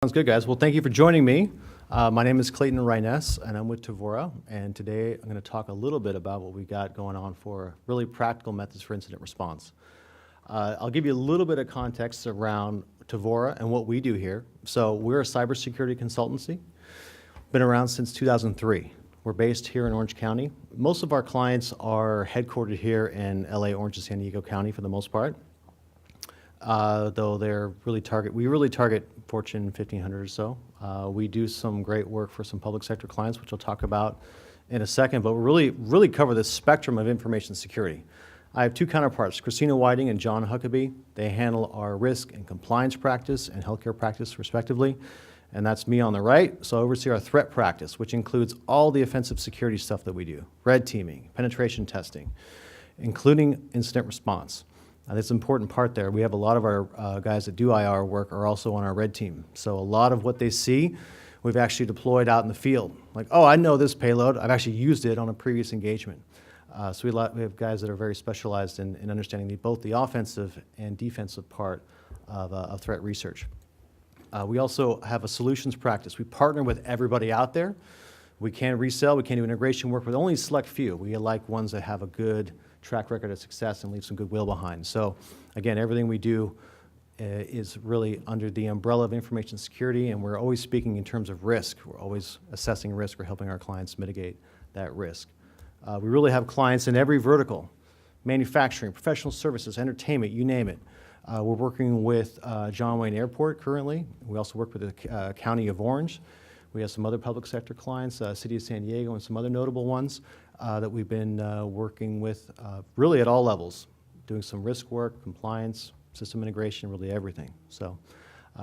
Sounds good, guys. Well, thank you for joining me. My name is Clayton Riness, and I'm with Tevora. And today I'm going to talk a little bit about what we got going on for really practical methods for incident response. I'll give you a little bit of context around Tevora and what we do here. So we're a cybersecurity consultancy. Been around since 2003. We're based here in Orange County. Most of our clients are headquartered here in LA, Orange, and San Diego County for the most part. Though we really target Fortune 1500 or so. We do some great work for some public sector clients, which I'll talk about in a second, but we really cover the spectrum of information security. I have two counterparts, Christina Whiting and John Huckabee. They handle our risk and compliance practice and healthcare practice, respectively. And that's me on the right. So I oversee our threat practice, which includes all the offensive security stuff that we do, red teaming, penetration testing, including incident response. That's an important part there. We have a lot of our guys that do IR work are also on our red team. So a lot of what they see, we've actually deployed out in the field. Like, oh, I know this payload. I've actually used it on a previous engagement. So we have guys that are very specialized in understanding both the offensive and defensive part of threat research. We also have a solutions practice. We partner with everybody out there. We can resell. We can do integration work with only a select few. We like ones that have a good track record of success and leave some goodwill behind. So again, everything we do is really under the umbrella of information security, and we're always speaking in terms of risk. We're always assessing risk. We're helping our clients mitigate that risk. We really have clients in every vertical: manufacturing, professional services, entertainment, you name it. We're working with John Wayne Airport currently. We also work with the County of Orange. We have some other public sector clients, City of San Diego, and some other notable ones that we've been working with really at all levels, doing some risk work, compliance, system integration, really everything. So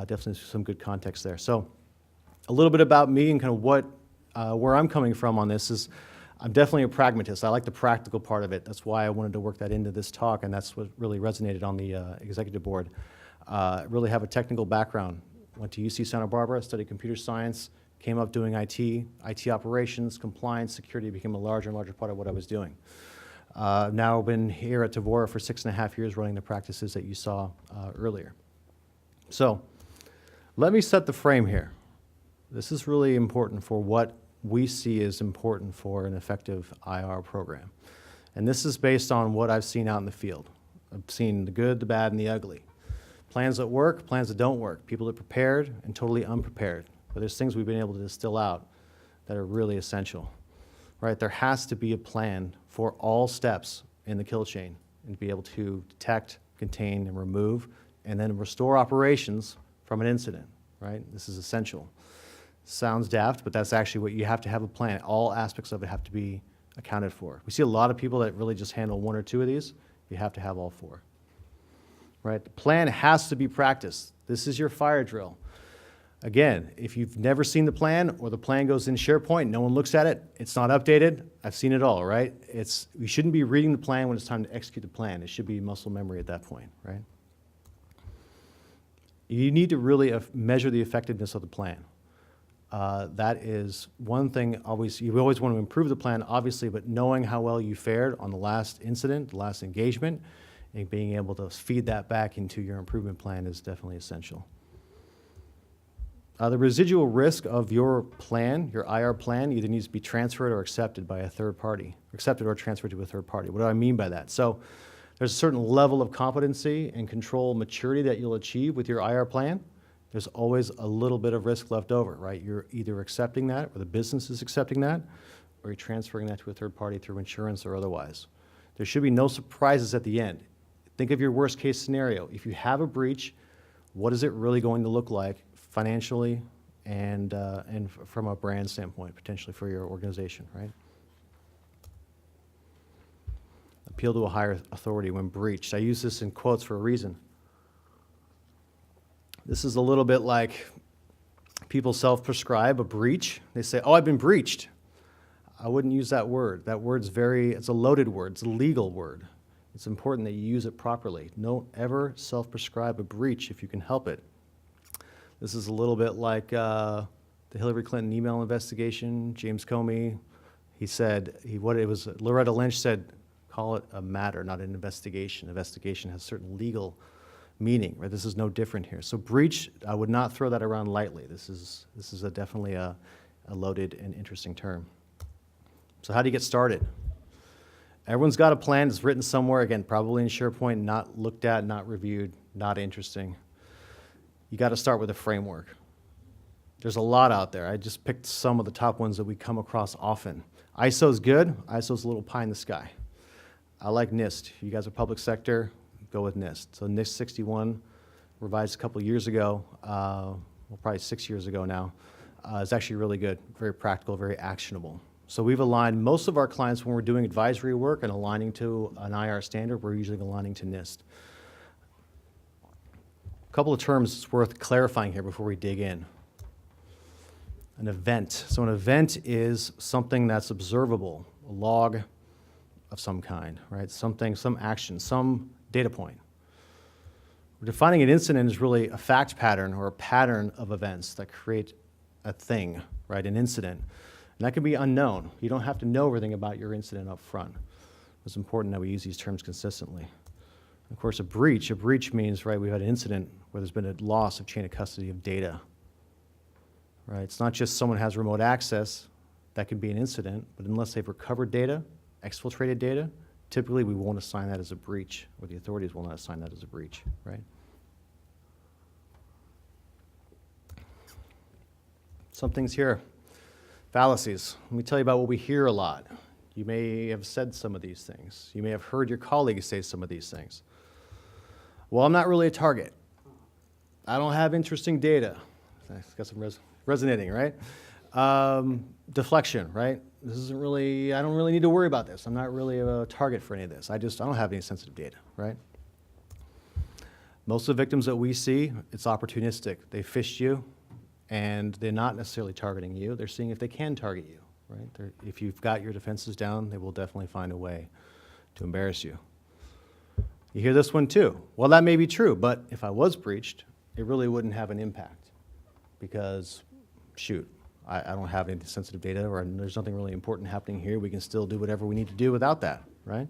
definitely some good context there. So a little bit about me and kind of where I'm coming from on this is I'm definitely a pragmatist. I like the practical part of it. That's why I wanted to work that into this talk, and that's what really resonated on the executive board. Really have a technical background. Went to UC Santa Barbara, studied computer science, came up doing IT operations, compliance, security became a larger and larger part of what I was doing. Now I've been here at Tevora for 6.5 years running the practices that you saw earlier. So let me set the frame here. This is really important for what we see as important for an effective IR program. And this is based on what I've seen out in the field. I've seen the good, the bad, and the ugly. Plans that work, plans that don't work, people that are prepared and totally unprepared. But there's things we've been able to distill out that are really essential, right? There has to be a plan for all steps in the kill chain and to be able to detect, contain, and remove, and then restore operations from an incident, right? This is essential. Sounds daft, but that's actually what you have to have a plan. All aspects of it have to be accounted for. We see a lot of people that really just handle one or two of these. You have to have all four, right? The plan has to be practiced. This is your fire drill. Again, if you've never seen the plan or the plan goes in SharePoint, no one looks at it, it's not updated, I've seen it all, right? We shouldn't be reading the plan when it's time to execute the plan. It should be muscle memory at that point, right? You need to really measure the effectiveness of the plan. That is one thing you always want to improve the plan, obviously, but knowing how well you fared on the last incident, the last engagement, and being able to feed that back into your improvement plan is definitely essential. The residual risk of your plan, your IR plan, either needs to be transferred or accepted by a third party, accepted or transferred to a third party. What do I mean by that? So there's a certain level of competency and control maturity that you'll achieve with your IR plan. There's always a little bit of risk left over, right? You're either accepting that, or the business is accepting that, or you're transferring that to a third party through insurance or otherwise. There should be no surprises at the end. Think of your worst case scenario. If you have a breach, what is it really going to look like financially and from a brand standpoint, potentially for your organization, right? Appeal to a higher authority when breached. I use this in quotes for a reason. This is a little bit like people self-prescribe a breach. They say, oh, I've been breached. I wouldn't use that word. That word's it's a loaded word. It's a legal word. It's important that you use it properly. Don't ever self-prescribe a breach if you can help it. This is a little bit like the Hillary Clinton email investigation. James Comey, he said, Loretta Lynch said, call it a matter, not an investigation. Investigation has certain legal meaning, right? This is no different here. So breach, I would not throw that around lightly. This is definitely a loaded and interesting term. So how do you get started? Everyone's got a plan. It's written somewhere, again, probably in SharePoint, not looked at, not reviewed, not interesting. You got to start with a framework. There's a lot out there. I just picked some of the top ones that we come across often. ISO is good. ISO is a little pie in the sky. I like NIST. You guys are public sector, go with NIST. So NIST 61, revised a couple years ago, well, probably 6 years ago now. It's actually really good, very practical, very actionable. So we've aligned most of our clients when we're doing advisory work and aligning to an IR standard, we're usually aligning to NIST. A couple of terms it's worth clarifying here before we dig in. An event. So an event is something that's observable, a log of some kind, right? Something, some action, some data point. We're defining an incident as really a fact pattern or a pattern of events that create a thing, right? An incident. And that can be unknown. You don't have to know everything about your incident up front. It's important that we use these terms consistently. Of course, a breach means, right, we've had an incident where there's been a loss of chain of custody of data. Right? It's not just someone has remote access, that can be an incident, but unless they've recovered data, exfiltrated data, typically we won't assign that as a breach, or the authorities will not assign that as a breach, right? Some things here. Fallacies. Let me tell you about what we hear a lot. You may have said some of these things. You may have heard your colleagues say some of these things. Well, I'm not really a target. I don't have interesting data. I've got some resonating, right? Deflection, right? This isn't really, I don't really need to worry about this. I'm not really a target for any of this. I don't have any sensitive data, right? Most of the victims that we see, it's opportunistic. They fished you, and they're not necessarily targeting you. They're seeing if they can target you, right? If you've got your defenses down, they will definitely find a way to embarrass you. You hear this one too. Well, that may be true, but if I was breached, it really wouldn't have an impact because, shoot, I don't have any sensitive data, or there's nothing really important happening here. We can still do whatever we need to do without that, right?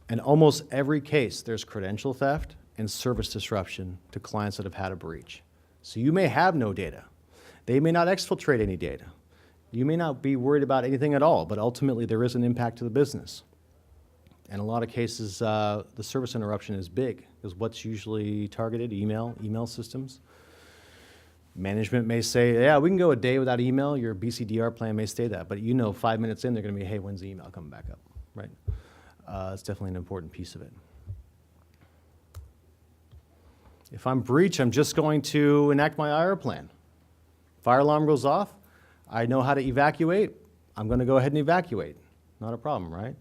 In almost every case, there's credential theft and service disruption to clients that have had a breach. So you may have no data. They may not exfiltrate any data. You may not be worried about anything at all, but ultimately there is an impact to the business. In a lot of cases, the service interruption is big, because what's usually targeted? Email systems. Management may say, yeah, we can go a day without email. Your BCDR plan may say that, but you know 5 minutes in, they're going to be, hey, when's the email coming back up, right? It's definitely an important piece of it. If I'm breached, I'm just going to enact my IR plan. Fire alarm goes off. I know how to evacuate. I'm going to go ahead and evacuate. Not a problem, right?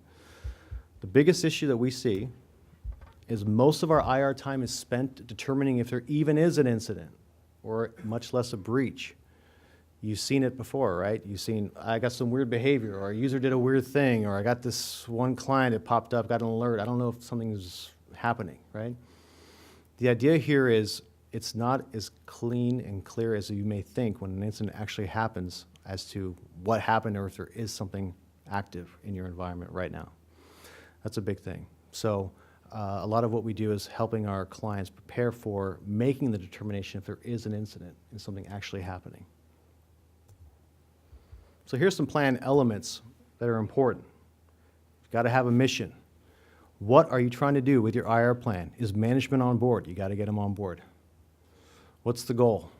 The biggest issue that we see is most of our IR time is spent determining if there even is an incident, or much less a breach. You've seen it before, right? You've seen, I got some weird behavior, or a user did a weird thing, or I got this one client that popped up, got an alert. I don't know if something's happening, right? The idea here is it's not as clean and clear as you may think when an incident actually happens as to what happened or if there is something active in your environment right now. That's a big thing. So a lot of what we do is helping our clients prepare for making the determination if there is an incident and something actually happening. So here's some plan elements that are important. You've got to have a mission. What are you trying to do with your IR plan? Is management on board? You got to get them on board. What's the goal?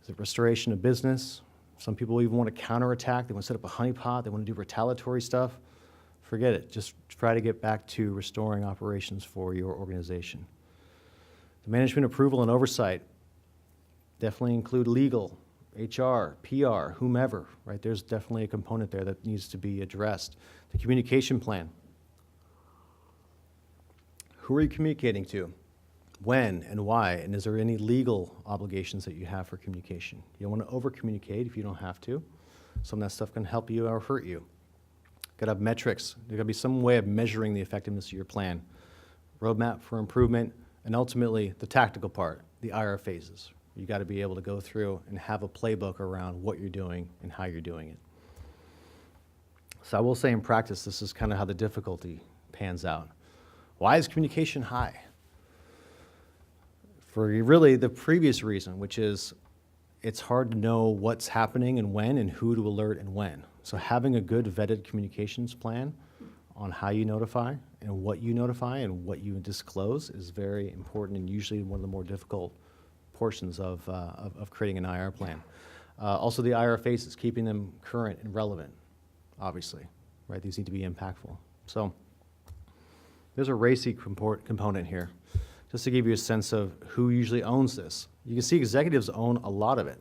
Is it restoration of business? Some people even want to counterattack. They want to set up a honeypot. They want to do retaliatory stuff. Forget it. Just try to get back to restoring operations for your organization. The management approval and oversight definitely include legal, HR, PR, whomever, right? There's definitely a component there that needs to be addressed. The communication plan. Who are you communicating to? When and why? And is there any legal obligations that you have for communication? You don't want to over-communicate if you don't have to. Some of that stuff can help you or hurt you. Got to have metrics. There's got to be some way of measuring the effectiveness of your plan. Roadmap for improvement, and ultimately the tactical part, the IR phases. You got to be able to go through and have a playbook around what you're doing and how you're doing it. So I will say in practice, this is kind of how the difficulty pans out. Why is communication high? For really the previous reason, which is it's hard to know what's happening and when and who to alert and when. So having a good vetted communications plan on how you notify and what you disclose is very important and usually one of the more difficult portions of creating an IR plan. Also the IR faces, keeping them current and relevant, obviously, right? These need to be impactful. So there's a racy component here, just to give you a sense of who usually owns this. You can see executives own a lot of it,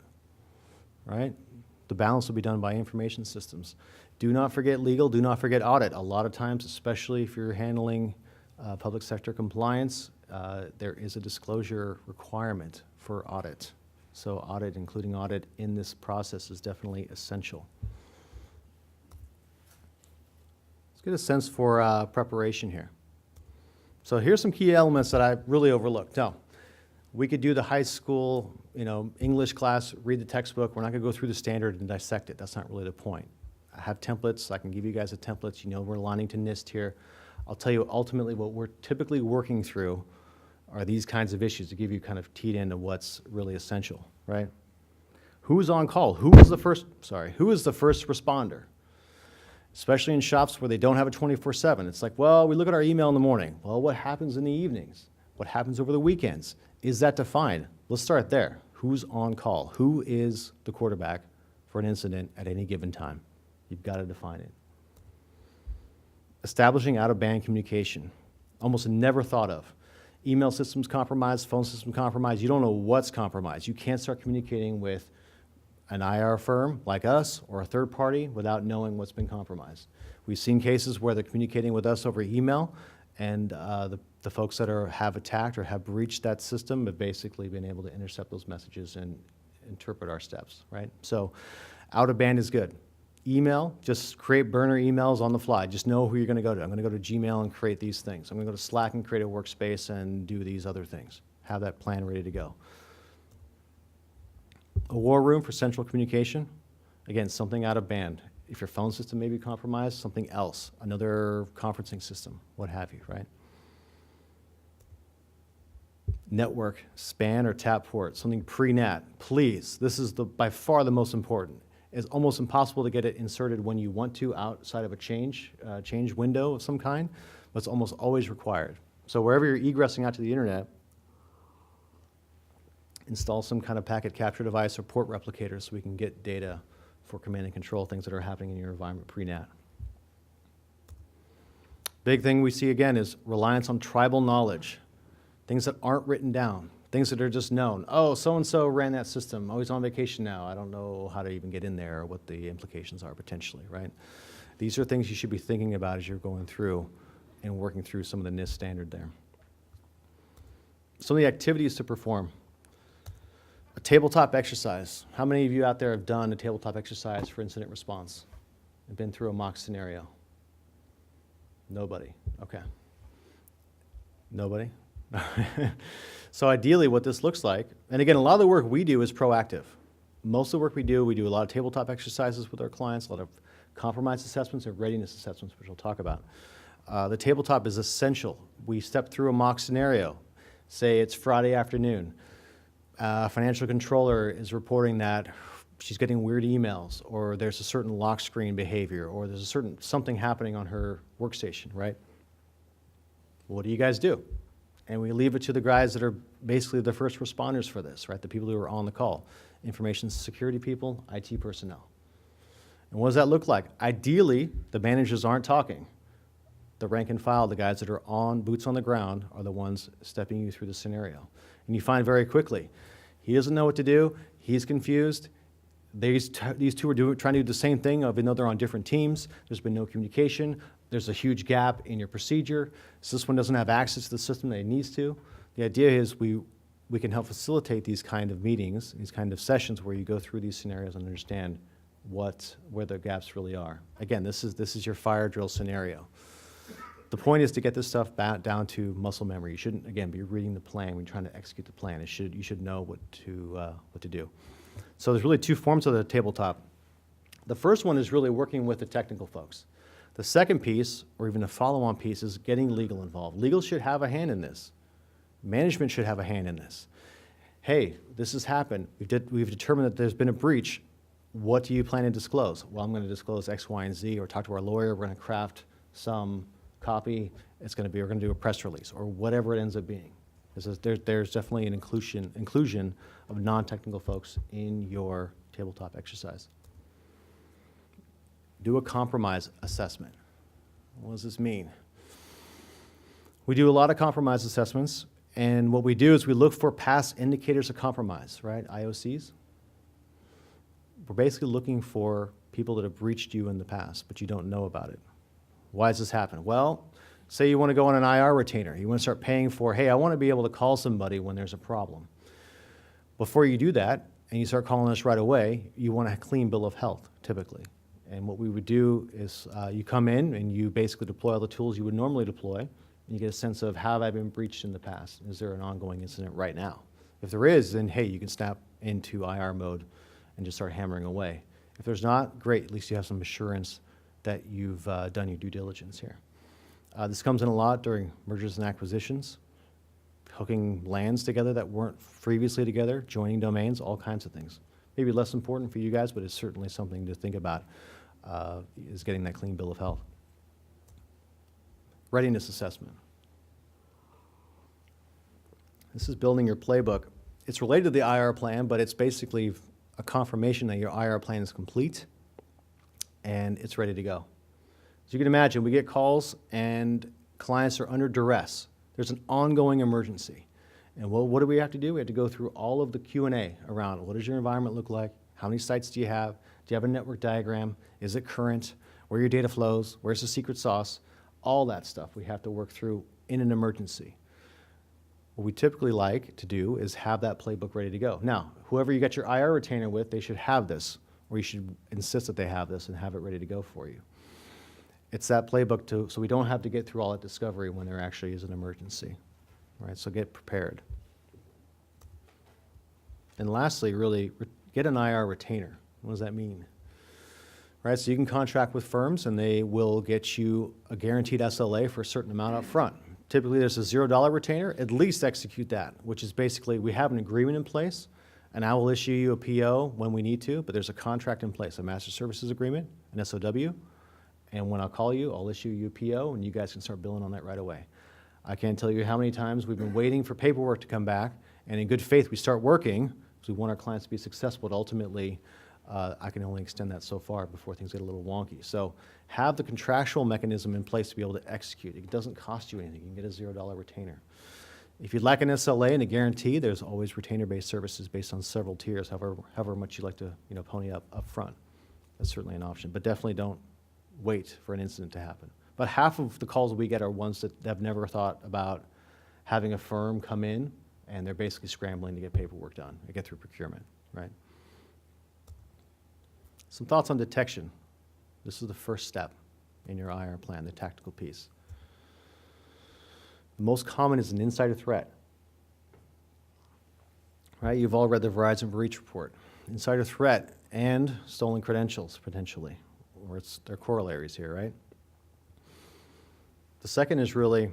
right? The balance will be done by information systems. Do not forget legal, do not forget audit. A lot of times, especially if you're handling public sector compliance, there is a disclosure requirement for audit. So audit, including audit in this process, is definitely essential. Let's get a sense for preparation here. So here's some key elements that I really overlooked. Now, we could do the high school, English class, read the textbook. We're not going to go through the standard and dissect it. That's not really the point. I have templates. I can give you guys the templates. We're aligning to NIST here. I'll tell you ultimately what we're typically working through are these kinds of issues to give you kind of teed into what's really essential, right? Who's on call? Who is the first responder? Especially in shops where they don't have a 24/7. It's like, well, we look at our email in the morning. Well, what happens in the evenings? What happens over the weekends? Is that defined? Let's start there. Who's on call? Who is the quarterback for an incident at any given time? You've got to define it. Establishing out-of-band communication. Almost never thought of. Email systems compromised, phone system compromised. You don't know what's compromised. You can't start communicating with an IR firm like us or a third party without knowing what's been compromised. We've seen cases where they're communicating with us over email and the folks that have attacked or have breached that system have basically been able to intercept those messages and interpret our steps, right? So out of band is good. Email, just create burner emails on the fly. Just know who you're going to go to. I'm going to go to Gmail and create these things. I'm going to go to Slack and create a workspace and do these other things. Have that plan ready to go. A war room for central communication. Again, something out of band. If your phone system may be compromised, something else. Another conferencing system, what have you, right? Network, span or tap port, something pre-NAT. Please, this is by far the most important. It's almost impossible to get it inserted when you want to outside of a change window of some kind, but it's almost always required. So wherever you're egressing out to the internet, install some kind of packet capture device or port replicator so we can get data for command and control, things that are happening in your environment pre-NAT. Big thing we see again is reliance on tribal knowledge, things that aren't written down, things that are just known. Oh, so-and-so ran that system. Oh, he's on vacation now. I don't know how to even get in there or what the implications are potentially, right? These are things you should be thinking about as you're going through and working through some of the NIST standard there. Some of the activities to perform. A tabletop exercise. How many of you out there have done a tabletop exercise for incident response and been through a mock scenario? Nobody. Okay. Nobody? So ideally what this looks like, and again, a lot of the work we do is proactive. Most of the work we do a lot of tabletop exercises with our clients, a lot of compromise assessments and readiness assessments, which we'll talk about. The tabletop is essential. We step through a mock scenario. Say it's Friday afternoon. Financial controller is reporting that she's getting weird emails, or there's a certain lock screen behavior, or there's something happening on her workstation, right? What do you guys do? And we leave it to the guys that are basically the first responders for this, right? The people who are on the call. Information security people, IT personnel. And what does that look like? Ideally, the managers aren't talking. The rank and file, the guys that are boots on the ground, are the ones stepping you through the scenario. And you find very quickly, he doesn't know what to do, he's confused. These two are trying to do the same thing, even though they're on different teams. There's been no communication. There's a huge gap in your procedure. So this one doesn't have access to the system that it needs to. The idea is we can help facilitate these kind of meetings, these kind of sessions where you go through these scenarios and understand where the gaps really are. Again, this is your fire drill scenario. The point is to get this stuff down to muscle memory. You shouldn't, again, be reading the plan when you're trying to execute the plan. You should know what to do. So there's really two forms of the tabletop. The first one is really working with the technical folks. The second piece, or even a follow-on piece, is getting legal involved. Legal should have a hand in this. Management should have a hand in this. Hey, this has happened. We've determined that there's been a breach. What do you plan to disclose? Well, I'm going to disclose X, Y, and Z, or talk to our lawyer. We're going to craft some copy. We're going to do a press release, or whatever it ends up being. There's definitely an inclusion of non-technical folks in your tabletop exercise. Do a compromise assessment. What does this mean? We do a lot of compromise assessments, and what we do is we look for past indicators of compromise, right? IOCs. We're basically looking for people that have breached you in the past, but you don't know about it. Why does this happen? Well, say you want to go on an IR retainer. You want to start paying for, hey, I want to be able to call somebody when there's a problem. Before you do that, and you start calling us right away, you want a clean bill of health, typically. And what we would do is you come in and you basically deploy all the tools you would normally deploy, and you get a sense of, have I been breached in the past? Is there an ongoing incident right now? If there is, then hey, you can snap into IR mode and just start hammering away. If there's not, great, at least you have some assurance that you've done your due diligence here. This comes in a lot during mergers and acquisitions, hooking lands together that weren't previously together, joining domains, all kinds of things. Maybe less important for you guys, but it's certainly something to think about, is getting that clean bill of health. Readiness assessment. This is building your playbook. It's related to the IR plan, but it's basically a confirmation that your IR plan is complete and it's ready to go. So you can imagine, we get calls and clients are under duress. There's an ongoing emergency. And what do we have to do? We have to go through all of the Q&A around what does your environment look like? How many sites do you have? Do you have a network diagram? Is it current? Where your data flows? Where's the secret sauce? All that stuff we have to work through in an emergency. What we typically like to do is have that playbook ready to go. Now, whoever you got your IR retainer with, they should have this, or you should insist that they have this and have it ready to go for you. It's that playbook so we don't have to get through all that discovery when there actually is an emergency. Right, so get prepared. And lastly, really, get an IR retainer. What does that mean? Right, so you can contract with firms and they will get you a guaranteed SLA for a certain amount up front. Typically there's a $0 retainer, at least execute that, which is basically we have an agreement in place and I will issue you a PO when we need to, but there's a contract in place, a master services agreement, an SOW, and when I'll call you, I'll issue you a PO and you guys can start billing on that right away. I can't tell you how many times we've been waiting for paperwork to come back, and in good faith we start working because we want our clients to be successful, but ultimately I can only extend that so far before things get a little wonky. So have the contractual mechanism in place to be able to execute. It doesn't cost you anything. You can get a $0 retainer. If you'd like an SLA and a guarantee, there's always retainer-based services based on several tiers, however much you'd like to pony up front. That's certainly an option, but definitely don't wait for an incident to happen. But half of the calls we get are ones that have never thought about having a firm come in and they're basically scrambling to get paperwork done and get through procurement, right? Some thoughts on detection. This is the first step in your IR plan, the tactical piece. The most common is an insider threat. Right? You've all read the Verizon breach report. Insider threat and stolen credentials, potentially, or they're corollaries here, right? The second is really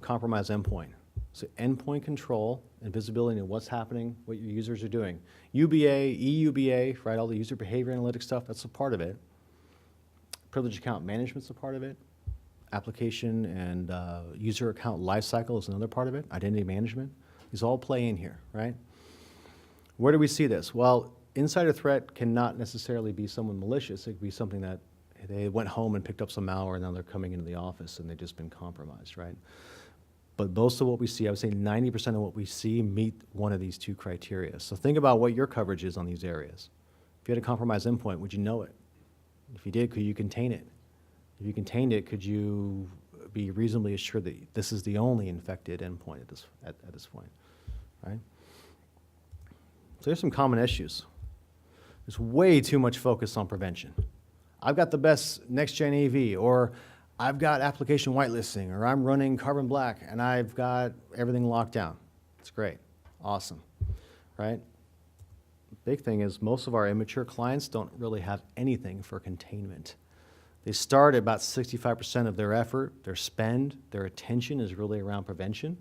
compromised endpoint. So endpoint control and visibility into what's happening, what your users are doing. UBA, EUBA, right, all the user behavior analytics stuff, that's a part of it. Privileged account management's a part of it. Application and user account lifecycle is another part of it. Identity management. These all play in here, right? Where do we see this? Well, insider threat cannot necessarily be someone malicious. It could be something that they went home and picked up some malware and now they're coming into the office and they've just been compromised, right? But most of what we see, I would say 90% of what we see meet one of these two criteria. So think about what your coverage is on these areas. If you had a compromised endpoint, would you know it? If you did, could you contain it? If you contained it, could you be reasonably assured that this is the only infected endpoint at this point, right? So there's some common issues. There's way too much focus on prevention. I've got the best next-gen AV, or I've got application whitelisting, or I'm running Carbon Black, and I've got everything locked down. It's great. Awesome. Right? The big thing is most of our immature clients don't really have anything for containment. They start at about 65% of their effort, their spend, their attention is really around prevention,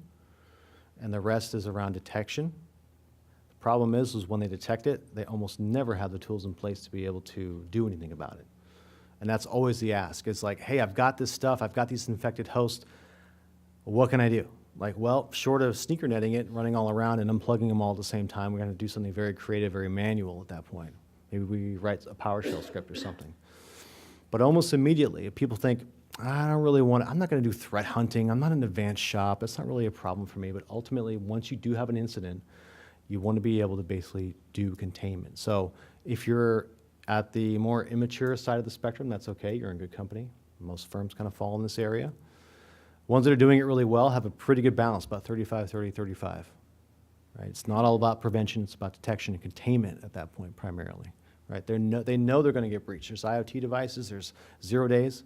and the rest is around detection. The problem is when they detect it, they almost never have the tools in place to be able to do anything about it. And that's always the ask. It's like, hey, I've got this stuff, I've got these infected hosts, what can I do? Like, well, short of sneaker netting it, running all around and unplugging them all at the same time, we're going to do something very creative, very manual at that point. Maybe we write a PowerShell script or something. But almost immediately, if people think, I don't really want to, I'm not going to do threat hunting, I'm not an advanced shop, that's not really a problem for me. But ultimately, once you do have an incident, you want to be able to basically do containment. So if you're at the more immature side of the spectrum, that's okay, you're in good company. Most firms kind of fall in this area. Ones that are doing it really well have a pretty good balance, about 35, 30, 35. Right? It's not all about prevention, it's about detection and containment at that point primarily. Right? They know they're going to get breached. There's IoT devices, there's 0 days.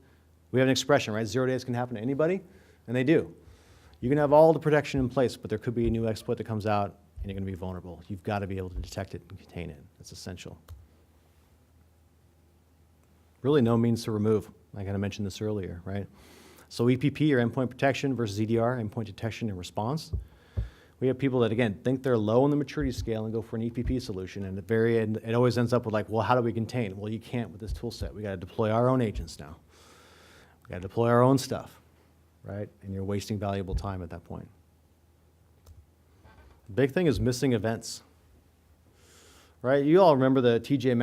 We have an expression, right? 0 days can happen to anybody, and they do. You can have all the protection in place, but there could be a new exploit that comes out, and you're going to be vulnerable. You've got to be able to detect it and contain it. That's essential. Really no means to remove. I kind of mentioned this earlier, right? So EPP, or endpoint protection, versus EDR, endpoint detection and response. We have people that, again, think they're low on the maturity scale and go for an EPP solution, and at the very end, it always ends up with like, well, how do we contain? Well, you can't with this tool set. We got to deploy our own agents now. We got to deploy our own stuff, right? And you're wasting valuable time at that point. The big thing is missing events, right? You all remember the TJ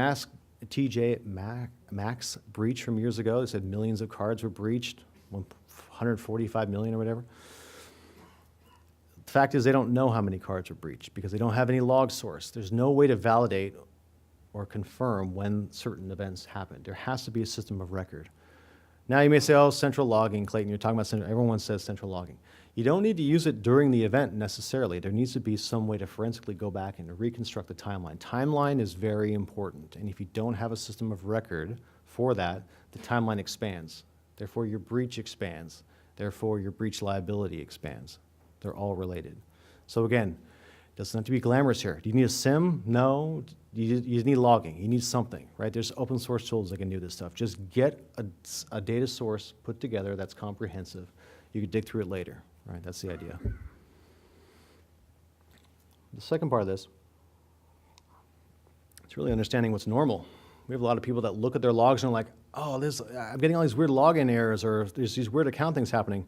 Maxx breach from years ago. They said millions of cards were breached, 145 million or whatever. The fact is they don't know how many cards were breached because they don't have any log source. There's no way to validate or confirm when certain events happened. There has to be a system of record. Now you may say, oh, central logging, Clayton, you're talking about central, everyone says central logging. You don't need to use it during the event necessarily. There needs to be some way to forensically go back and reconstruct the timeline. Timeline is very important, and if you don't have a system of record for that, the timeline expands. Therefore, your breach expands. Therefore, your breach liability expands. They're all related. So again, it doesn't have to be glamorous here. Do you need a SIM? No. You need logging. You need something, right? There's open source tools that can do this stuff. Just get a data source put together that's comprehensive. You can dig through it later, right? That's the idea. The second part of this, it's really understanding what's normal. We have a lot of people that look at their logs and are like, oh, I'm getting all these weird login errors, or there's these weird account things happening.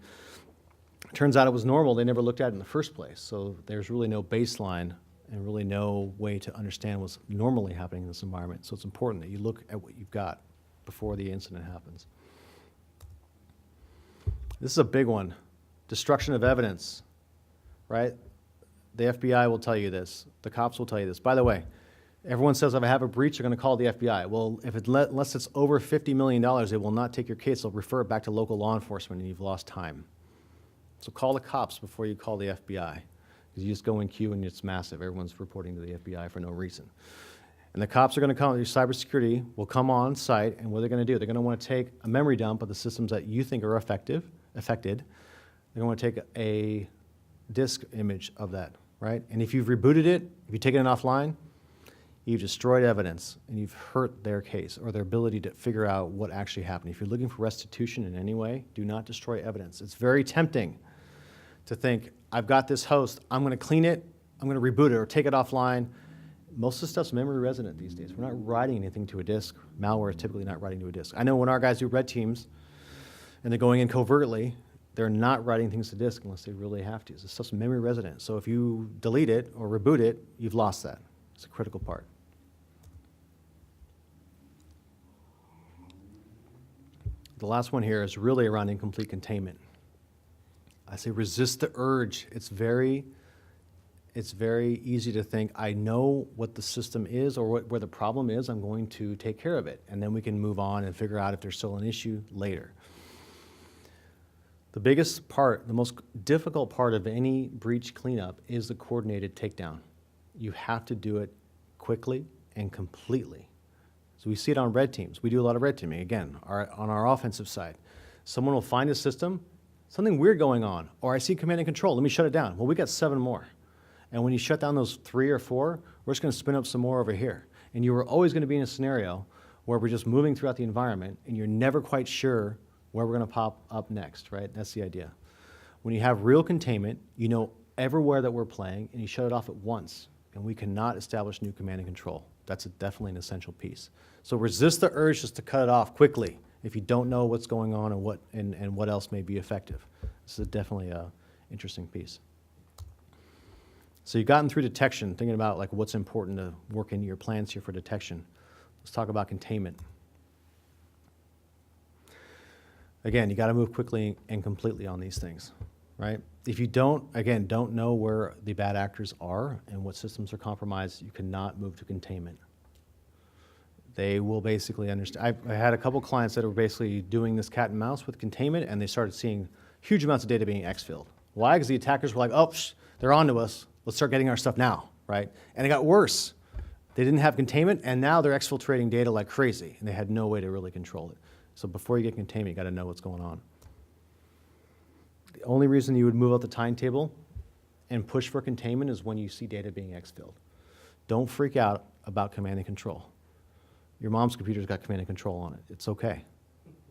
Turns out it was normal. They never looked at it in the first place. So there's really no baseline and really no way to understand what's normally happening in this environment. So it's important that you look at what you've got before the incident happens. This is a big one. Destruction of evidence, right? The FBI will tell you this. The cops will tell you this. By the way, everyone says if I have a breach, they're going to call the FBI. Well, unless it's over $50 million, they will not take your case. They'll refer it back to local law enforcement, and you've lost time. So call the cops before you call the FBI. Because you just go in queue and it's massive. Everyone's reporting to the FBI for no reason. And the cops are going to come, your cybersecurity will come on site, and what they're going to do, they're going to want to take a memory dump of the systems that you think are affected. They're going to want to take a disk image of that, right? And if you've rebooted it, if you've taken it offline, you've destroyed evidence, and you've hurt their case or their ability to figure out what actually happened. If you're looking for restitution in any way, do not destroy evidence. It's very tempting to think, I've got this host, I'm going to clean it, I'm going to reboot it or take it offline. Most of the stuff's memory resident these days. We're not writing anything to a disk. Malware is typically not writing to a disk. I know when our guys do red teams and they're going in covertly, they're not writing things to disk unless they really have to. This stuff's memory resident. So if you delete it or reboot it, you've lost that. It's a critical part. The last one here is really around incomplete containment. I say resist the urge. It's very easy to think, I know what the system is or where the problem is, I'm going to take care of it. And then we can move on and figure out if there's still an issue later. The biggest part, the most difficult part of any breach cleanup is the coordinated takedown. You have to do it quickly and completely. So we see it on red teams. We do a lot of red teaming, again, on our offensive side. Someone will find a system, something weird going on, or I see command and control, let me shut it down. Well, we got 7 more. And when you shut down those 3 or 4, we're just going to spin up some more over here. And you are always going to be in a scenario where we're just moving throughout the environment and you're never quite sure where we're going to pop up next, right? That's the idea. When you have real containment, you know everywhere that we're playing and you shut it off at once, and we cannot establish new command and control. That's definitely an essential piece. So resist the urge just to cut it off quickly if you don't know what's going on and what else may be effective. This is definitely an interesting piece. So you've gotten through detection, thinking about like what's important to work into your plans here for detection. Let's talk about containment. Again, you got to move quickly and completely on these things, right? If you don't know where the bad actors are and what systems are compromised, you cannot move to containment. They will basically understand. I had a couple clients that were basically doing this cat and mouse with containment, and they started seeing huge amounts of data being exfilled. Why? Because the attackers were like, oh, they're on to us. Let's start getting our stuff now, right? And it got worse. They didn't have containment, and now they're exfiltrating data like crazy, and they had no way to really control it. So before you get containment, you got to know what's going on. The only reason you would move out the timetable and push for containment is when you see data being exfilled. Don't freak out about command and control. Your mom's computer's got command and control on it. It's okay,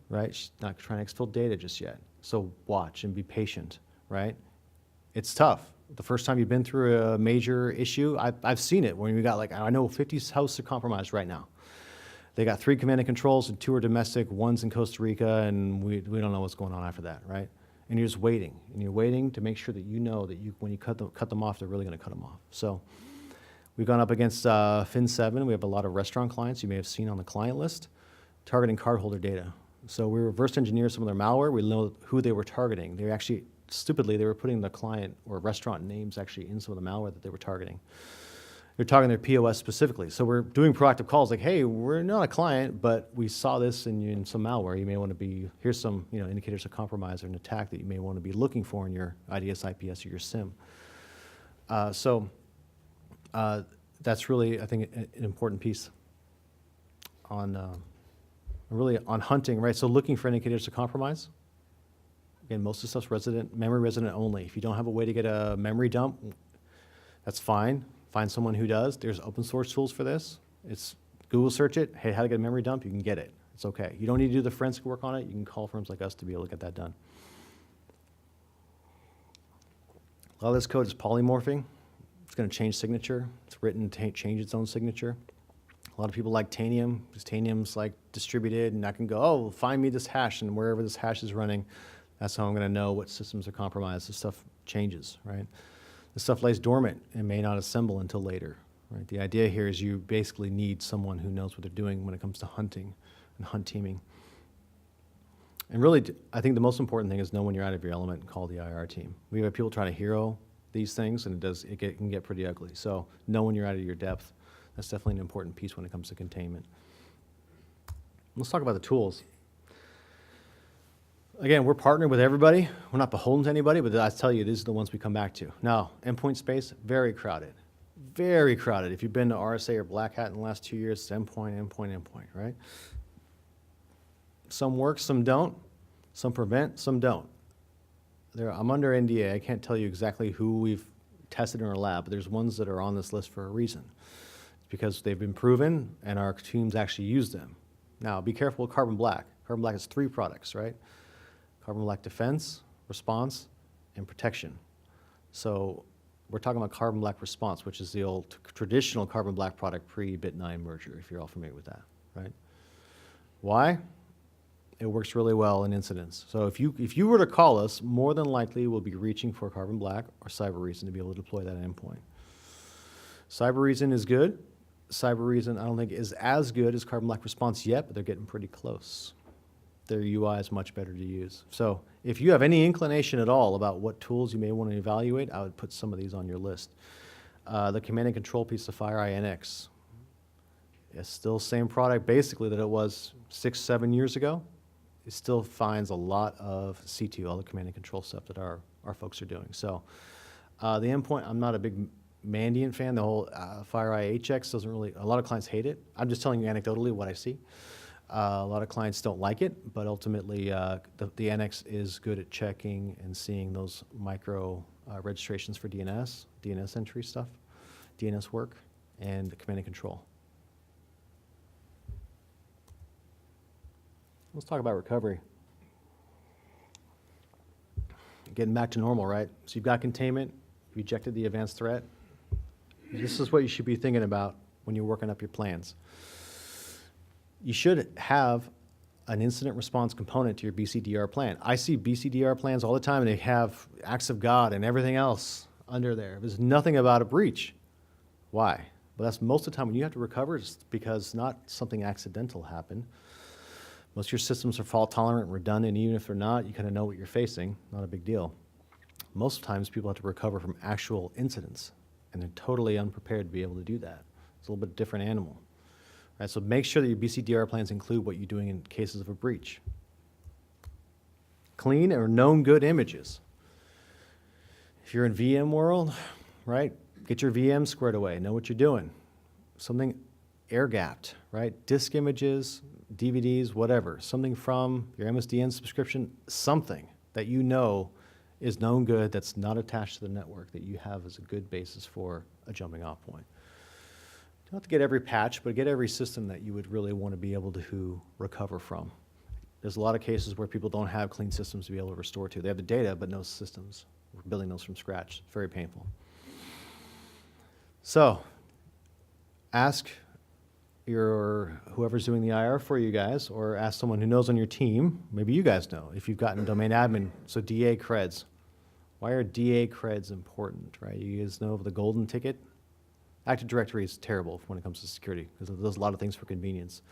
right? She's not trying to exfil data just yet. So watch and be patient, right? It's tough. The first time you've been through a major issue, I've seen it when we got I know 50 houses are compromised right now. They got 3 command and controls and 2 are domestic, 1's in Costa Rica, and we don't know what's going on after that, right? And you're just waiting, and you're waiting to make sure that you know that when you cut them off, they're really going to cut them off. So we've gone up against Fin7. We have a lot of restaurant clients you may have seen on the client list, targeting cardholder data. So we reverse engineered some of their malware. We know who they were targeting. They actually, stupidly, they were putting the client or restaurant names actually in some of the malware that they were targeting. They're targeting their POS specifically. So we're doing proactive calls like, hey, we're not a client, but we saw this in some malware. You may want to be, here's some indicators of compromise or an attack that you may want to be looking for in your IDS, IPS, or your SIM. That's really, I think, an important piece on really on hunting, right? So looking for indicators of compromise. Again, most of the stuff's memory resident only. If you don't have a way to get a memory dump, that's fine. Find someone who does. There's open source tools for this. It's Google search it. Hey, how to get a memory dump? You can get it. It's okay. You don't need to do the forensic work on it. You can call firms like us to be able to get that done. A lot of this code is polymorphing. It's going to change signature. It's written to change its own signature. A lot of people like Tanium, because Tanium's like distributed, and I can go, oh, find me this hash, and wherever this hash is running, that's how I'm going to know what systems are compromised. This stuff changes, right? This stuff lays dormant and may not assemble until later, right? The idea here is you basically need someone who knows what they're doing when it comes to hunting and hunt teaming. And really, I think the most important thing is know when you're out of your element and call the IR team. We have people trying to hero these things, and it can get pretty ugly. So know when you're out of your depth. That's definitely an important piece when it comes to containment. Let's talk about the tools. Again, we're partnered with everybody. We're not beholden to anybody, but I tell you, these are the ones we come back to. Now, endpoint space, very crowded. Very crowded. If you've been to RSA or Black Hat in the last 2 years, it's endpoint, right? Some work, some don't. Some prevent, some don't. I'm under NDA. I can't tell you exactly who we've tested in our lab, but there's ones that are on this list for a reason. It's because they've been proven, and our teams actually use them. Now, be careful with Carbon Black. Carbon Black has 3 products, right? Carbon Black Defense, Response, and Protection. So we're talking about Carbon Black Response, which is the old traditional Carbon Black product pre-Bit9 merger, if you're all familiar with that, right? Why? It works really well in incidents. So if you were to call us, more than likely we'll be reaching for Carbon Black or Cyber Reason to be able to deploy that endpoint. Cyber Reason is good. Cyber Reason I don't think is as good as Carbon Black Response yet, but they're getting pretty close. Their UI is much better to use. So if you have any inclination at all about what tools you may want to evaluate, I would put some of these on your list. The command and control piece of FireEye NX. It's still the same product basically that it was 6-7 years ago. It still finds a lot of C2, all the command and control stuff that our folks are doing. So the endpoint, I'm not a big Mandiant fan. The whole FireEye HX doesn't really, a lot of clients hate it. I'm just telling you anecdotally what I see. A lot of clients don't like it, but ultimately the NX is good at checking and seeing those micro registrations for DNS entry stuff, DNS work, and the command and control. Let's talk about recovery. Getting back to normal, right? So you've got containment, you ejected the advanced threat. This is what you should be thinking about when you're working up your plans. You should have an incident response component to your BCDR plan. I see BCDR plans all the time, and they have acts of God and everything else under there. There's nothing about a breach. Why? Well, that's most of the time when you have to recover, it's because not something accidental happened. Most of your systems are fault tolerant and redundant. Even if they're not, you kind of know what you're facing. Not a big deal. Most times people have to recover from actual incidents, and they're totally unprepared to be able to do that. It's a little bit different animal. Right, so make sure that your BCDR plans include what you're doing in cases of a breach. Clean or known good images. If you're in VM world, right, get your VM squared away. Know what you're doing. Something air-gapped, right? Disk images, DVDs, whatever. Something from your MSDN subscription, something that you know is known good that's not attached to the network that you have as a good basis for a jumping off point. You don't have to get every patch, but get every system that you would really want to be able to recover from. There's a lot of cases where people don't have clean systems to be able to restore to. They have the data, but no systems. We're building those from scratch. Very painful. So, ask whoever's doing the IR for you guys, or ask someone who knows on your team. Maybe you guys know if you've gotten domain admin. So DA creds. Why are DA creds important, right? You guys know of the golden ticket? Active Directory is terrible when it comes to security because it does a lot of things for convenience.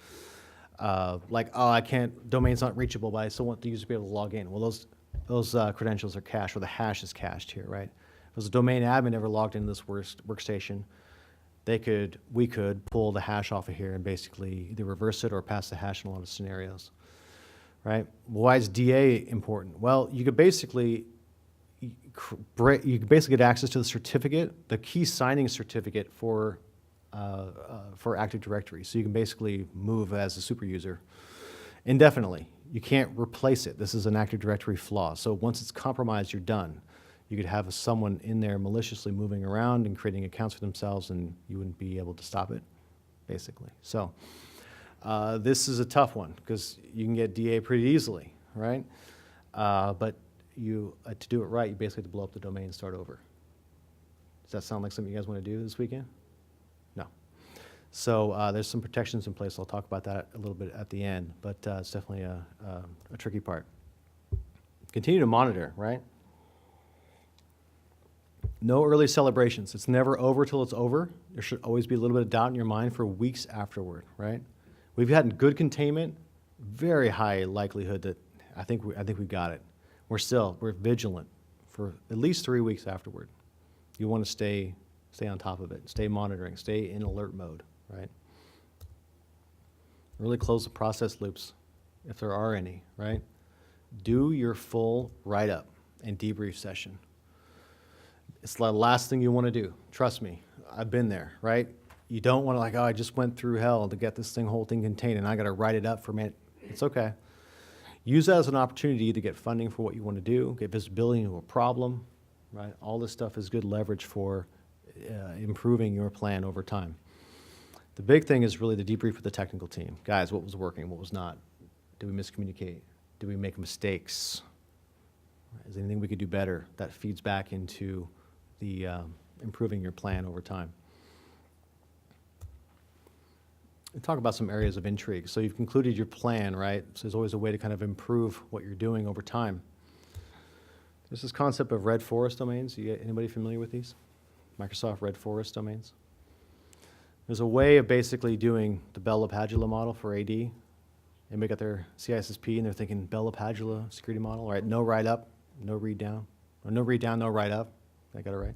Like, oh, I can't, domain's not reachable, but I still want the user to be able to log in. Well, those credentials are cached, or the hash is cached here, right? If there's a domain admin ever logged into this workstation, we could pull the hash off of here and basically either reverse it or pass the hash in a lot of scenarios, right? Why is DA important? Well, you could basically get access to the certificate, the key signing certificate for Active Directory. So you can basically move as a super user indefinitely. You can't replace it. This is an Active Directory flaw. So once it's compromised, you're done. You could have someone in there maliciously moving around and creating accounts for themselves, and you wouldn't be able to stop it, basically. So this is a tough one because you can get DA pretty easily, right? But to do it right, you basically have to blow up the domain and start over. Does that sound like something you guys want to do this weekend? No. So there's some protections in place. I'll talk about that a little bit at the end, but it's definitely a tricky part. Continue to monitor, right? No early celebrations. It's never over till it's over. There should always be a little bit of doubt in your mind for weeks afterward, right? We've had good containment, very high likelihood that I think we got it. We're vigilant for at least 3 weeks afterward. You want to stay on top of it, stay monitoring, stay in alert mode, right? Really close the process loops, if there are any, right? Do your full write-up and debrief session. It's the last thing you want to do. Trust me, I've been there, right? You don't want to like, oh, I just went through hell to get this whole thing contained, and I got to write it up for me. It's okay. Use that as an opportunity to get funding for what you want to do, get visibility into a problem, right? All this stuff is good leverage for improving your plan over time. The big thing is really the debrief with the technical team. Guys, what was working, what was not? Did we miscommunicate? Did we make mistakes? Is there anything we could do better? That feeds back into the improving your plan over time. And talk about some areas of intrigue. So you've concluded your plan, right? So there's always a way to kind of improve what you're doing over time. There's this concept of red forest domains. Anybody familiar with these? Microsoft red forest domains. There's a way of basically doing the Bell LaPadula model for AD. Anybody got their CISSP and they're thinking Bell LaPadula security model, right? No write up, no read down, or no read down, no write up. I got it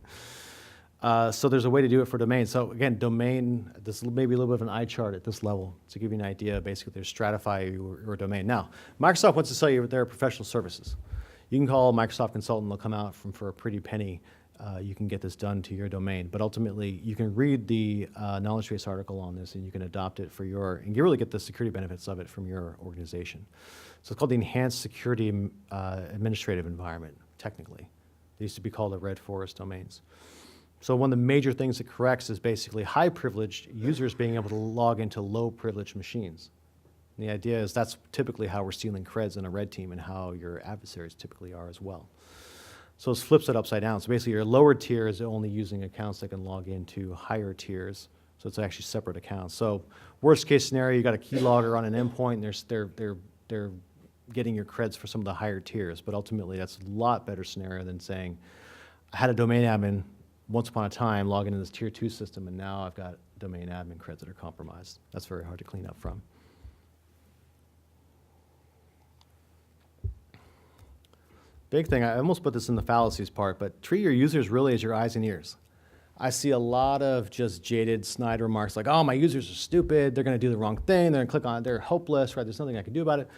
right. So there's a way to do it for domain. So again, domain, this may be a little bit of an eye chart at this level to give you an idea. Basically, there's stratify your domain. Now, Microsoft wants to sell you their professional services. You can call a Microsoft consultant. They'll come out for a pretty penny. You can get this done to your domain. But ultimately, you can read the knowledge base article on this, and you can adopt it for and you really get the security benefits of it from your organization. So it's called the Enhanced Security Administrative Environment, technically. They used to be called the Red Forest domains. So one of the major things it corrects is basically high-privileged users being able to log into low-privileged machines. And the idea is that's typically how we're stealing creds in a red team and how your adversaries typically are as well. So it flips it upside down. So basically your lower tier is only using accounts that can log into higher tiers. So it's actually separate accounts. So worst case scenario, you got a keylogger on an endpoint and they're getting your creds for some of the higher tiers. But ultimately that's a lot better scenario than saying, I had a domain admin once upon a time log into this tier 2 system and now I've got domain admin creds that are compromised. That's very hard to clean up from. Big thing, I almost put this in the fallacies part, but treat your users really as your eyes and ears. I see a lot of just jaded, snide remarks like, oh, my users are stupid, they're gonna do the wrong thing, they're gonna click on it, they're hopeless, right? There's nothing I can do about it.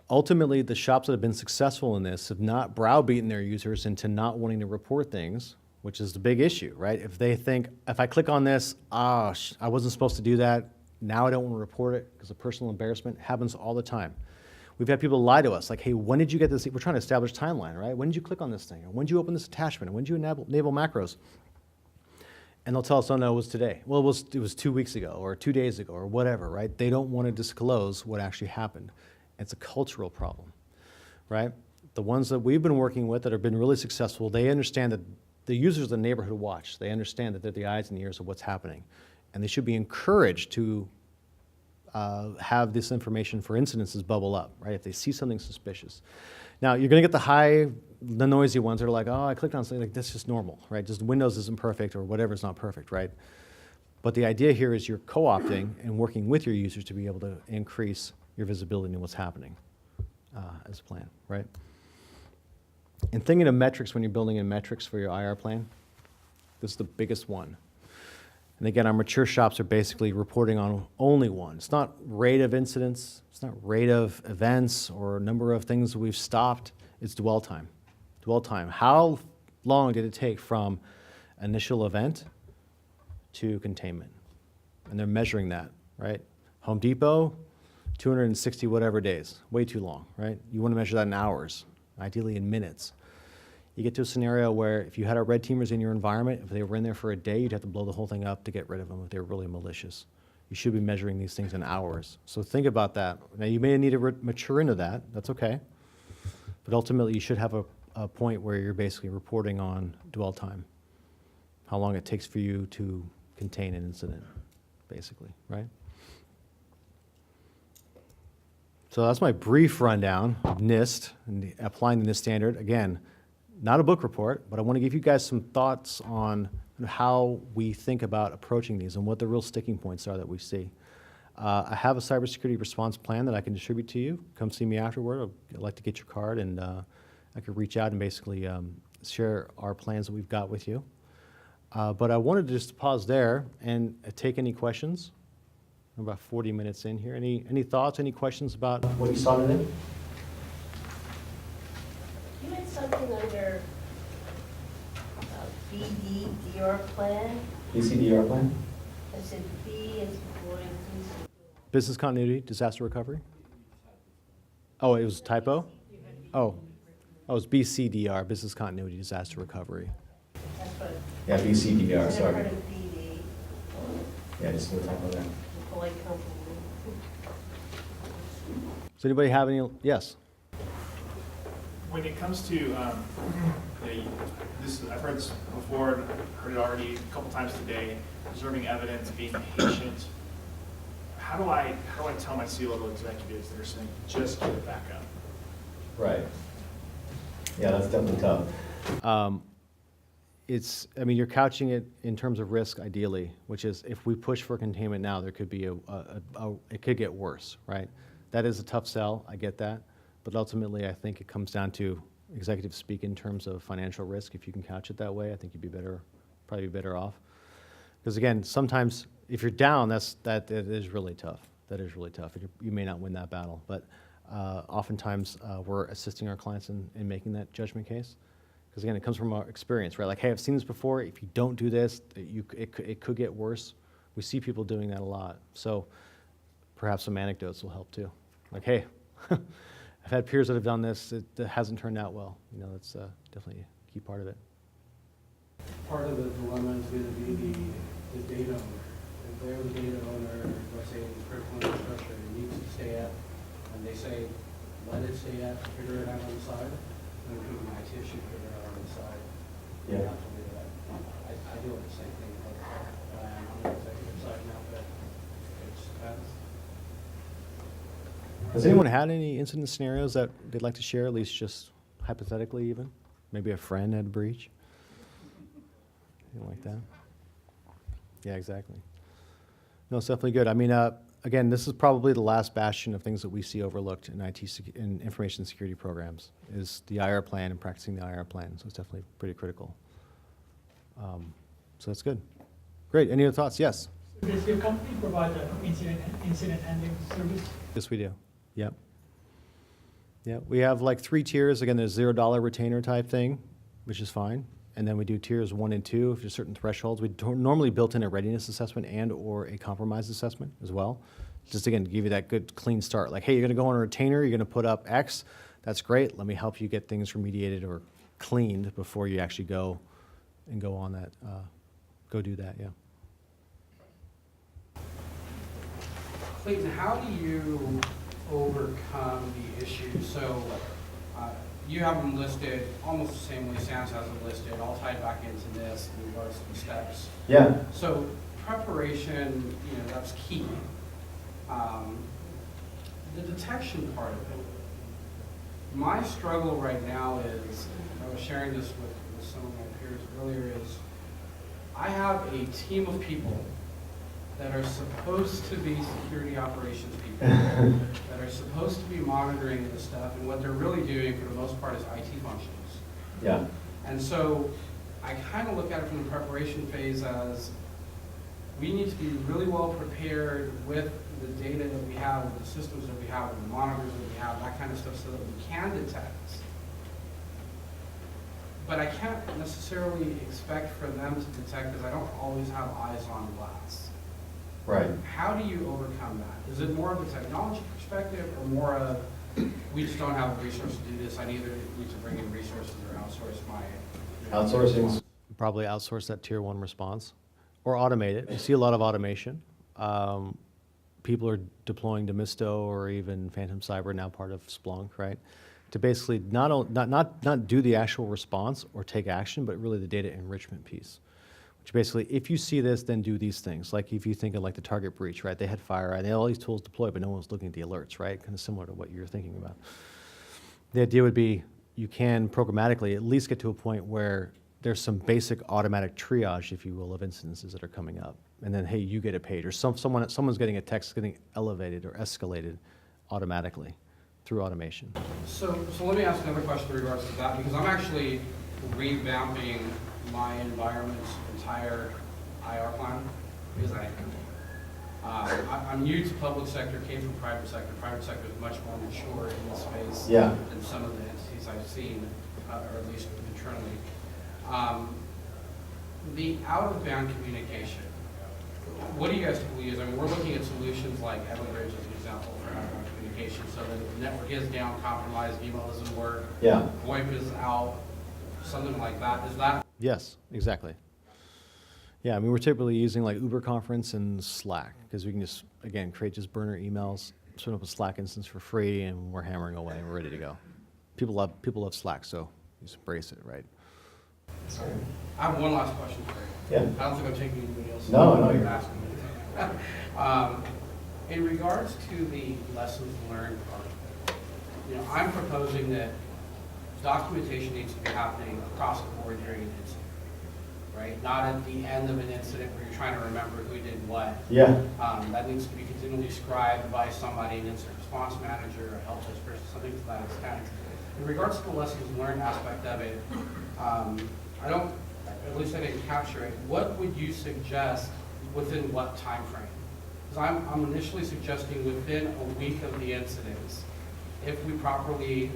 Ultimately, the shops that have been successful in this have not browbeaten their users into not wanting to report things, which is the big issue, right? If they think, if I click on this, I wasn't supposed to do that, now I don't want to report it because of personal embarrassment, happens all the time. We've had people lie to us, like, hey, when did you get this? We're trying to establish timeline, right? When did you click on this thing? Or when did you open this attachment? Or when did you enable macros? And they'll tell us, oh, no, it was today. Well, it was 2 weeks ago or 2 days ago or whatever, right? They don't want to disclose what actually happened. It's a cultural problem, right? The ones that we've been working with that have been really successful, they understand that the users of the neighborhood watch. They understand that they're the eyes and ears of what's happening. And they should be encouraged to have this information for incidences bubble up, right? If they see something suspicious. Now, you're gonna get the noisy ones that are like, oh, I clicked on something, like, that's just normal, right? Just Windows isn't perfect or whatever is not perfect, right? But the idea here is you're co-opting and working with your users to be able to increase your visibility into what's happening as a plan, right? And thinking of metrics when you're building in metrics for your IR plan, this is the biggest one. And again, our mature shops are basically reporting on only one. It's not rate of incidents, it's not rate of events or number of things we've stopped, it's dwell time. Dwell time, how long did it take from initial event to containment? And they're measuring that, right? Home Depot, 260 whatever days, way too long, right? You want to measure that in hours, ideally in minutes. You get to a scenario where if you had our red teamers in your environment, if they were in there for a day, you'd have to blow the whole thing up to get rid of them if they were really malicious. You should be measuring these things in hours. So think about that. Now, you may need to mature into that. That's okay. But ultimately, you should have a point where you're basically reporting on dwell time, how long it takes for you to contain an incident, basically, right? So that's my brief rundown of NIST and applying the NIST standard. Again, not a book report, but I want to give you guys some thoughts on how we think about approaching these and what the real sticking points are that we see. I have a cybersecurity response plan that I can distribute to you. Come see me afterward. I'd like to get your card, and I could reach out and basically share our plans that we've got with you. But I wanted to just pause there and take any questions. We're about 40 minutes in here. Any thoughts, any questions about what you saw today? You had something under BDDR plan. BCDR plan? I said B is boy. Business continuity, disaster recovery? Oh, it was a typo? Oh, it was BCDR, business continuity, disaster recovery. That's what. Yeah, BCDR, I never sorry. heard of BD. Yeah, just a typo there. Polite company. Does anybody have any? Yes. When it comes to, I've heard this before, and heard it already a couple times today, preserving evidence, being patient. How do I tell my C-level executives that are saying, just get it back up? Right. Yeah, that's definitely tough. You're couching it in terms of risk, ideally, which is if we push for containment now, there could be it could get worse, right? That is a tough sell, I get that. But ultimately, I think it comes down to executive speak in terms of financial risk. If you can couch it that way, I think you'd be probably be better off. Because again, sometimes if you're down, that is really tough. That is really tough. You may not win that battle, but oftentimes we're assisting our clients in making that judgment case. Because again, it comes from our experience, right? Like, hey, I've seen this before. If you don't do this, it could get worse. We see people doing that a lot. So perhaps some anecdotes will help too. Like, hey, I've had peers that have done this. It hasn't turned out well. That's definitely a key part of it. Part of the dilemma is going to be the data owner. If they're the data owner, let's say in critical infrastructure, you need You have to do that. I deal with the same thing, but I'm on the executive side now, but it just depends. Has anyone had any incident scenarios that they'd like to share, at least just hypothetically even? Maybe a friend had a breach? Anything like that? Yeah, exactly. No, it's definitely good. I mean, again, this is probably the last bastion of things that we see overlooked in in information security programs, is the IR plan and practicing the IR plan. So it's definitely pretty critical. So that's good. Great. Any other thoughts? Yes. Does your company provide an incident handling service? Yes, we do. Yep. Yeah, we have like 3 tiers. Again, there's $0 retainer type thing, which is fine. And then we do tiers 1 and 2. If there's certain thresholds, we normally built in a readiness assessment and or a compromise assessment as well. Just again, to give you that good clean start. Like, hey, you're gonna go on a retainer, you're gonna put up X. That's great. Let me help you get things remediated or cleaned before you actually go and go on that, go do that, yeah. Clayton, how do you overcome the issue? So you have them listed almost the same way SAMS has them listed, all tied back into this in regards to the steps. Yeah. So preparation, that's key. The detection part of it. My struggle right now is, I was sharing this with some of my peers earlier, is I have a team of people that are supposed to be security operations people, that are supposed to be monitoring this stuff, and what they're really doing for the most part is IT functions. Yeah. And so I kind of look at it from the preparation phase as we need to be really well prepared with the data that we have, with the systems that we have, with the monitors that we have, that kind of stuff, so that we can detect. But I can't necessarily expect for them to detect because I don't always have eyes on glass. Right. How do you overcome that? Is it more of a technology perspective or more of, we just don't have the resource to do this, I either need to bring in resources or outsource my... Outsourcing. Probably outsource that tier 1 response or automate it. You see a lot of automation. People are deploying Demisto or even Phantom Cyber, now part of Splunk, right? To basically not do the actual response or take action, but really the data enrichment piece. Which basically, if you see this, then do these things. Like if you think of like the target breach, right? They had FireEye, they had all these tools deployed, but no one was looking at the alerts, right? Kind of similar to what you're thinking about. The idea would be you can programmatically at least get to a point where there's some basic automatic triage, if you will, of incidences that are coming up. And then, hey, you get it paid. Or someone's getting a text getting elevated or escalated automatically through automation. So let me ask another question in regards to that, because I'm actually revamping my environment's entire IR plan, because I'm new to public sector, came from private sector. Private sector is much more mature in this space than some of the entities I've seen, or at least internally. The out-of-band communication, what do you guys typically use? I mean, we're looking at solutions like Everbridge as an example for out-of-band communication, so that if the network is down, compromised, email doesn't work, VoIP is out, something like that. Is that? Yes, exactly. Yeah, I mean, we're typically using like Uber Conference and Slack, because we can just, again, create just burner emails, spin up a Slack instance for free, and we're hammering away, and we're ready to go. People love Slack, so just embrace it, right? Sorry. I have one last question for you. Yeah. I don't think I'm taking anybody else. No, you're you're asking me. In regards to the lessons learned part, I'm proposing that documentation needs to be happening across the board during an incident, right? Not at the end of an incident where you're trying to remember who did what. Yeah. That needs to be continually scribed by somebody, an incident response manager, a help desk person, something to that extent. In regards to the lessons learned aspect of it, at least I didn't capture it. What would you suggest within what time frame? Because I'm initially suggesting within a week of the incidents, if we properly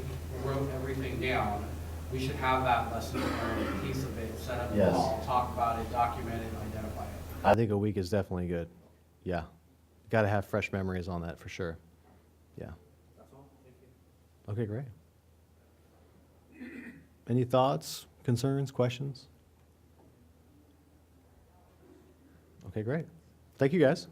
wrote everything down, we should have that lesson learned piece of it, set up a call, talk about it, document it, and identify it. I think a week is definitely good. Yeah. Got to have fresh memories on that for sure. Yeah. That's all. Thank you. Okay, great. Any thoughts, concerns, questions? Okay, great. Thank you, guys.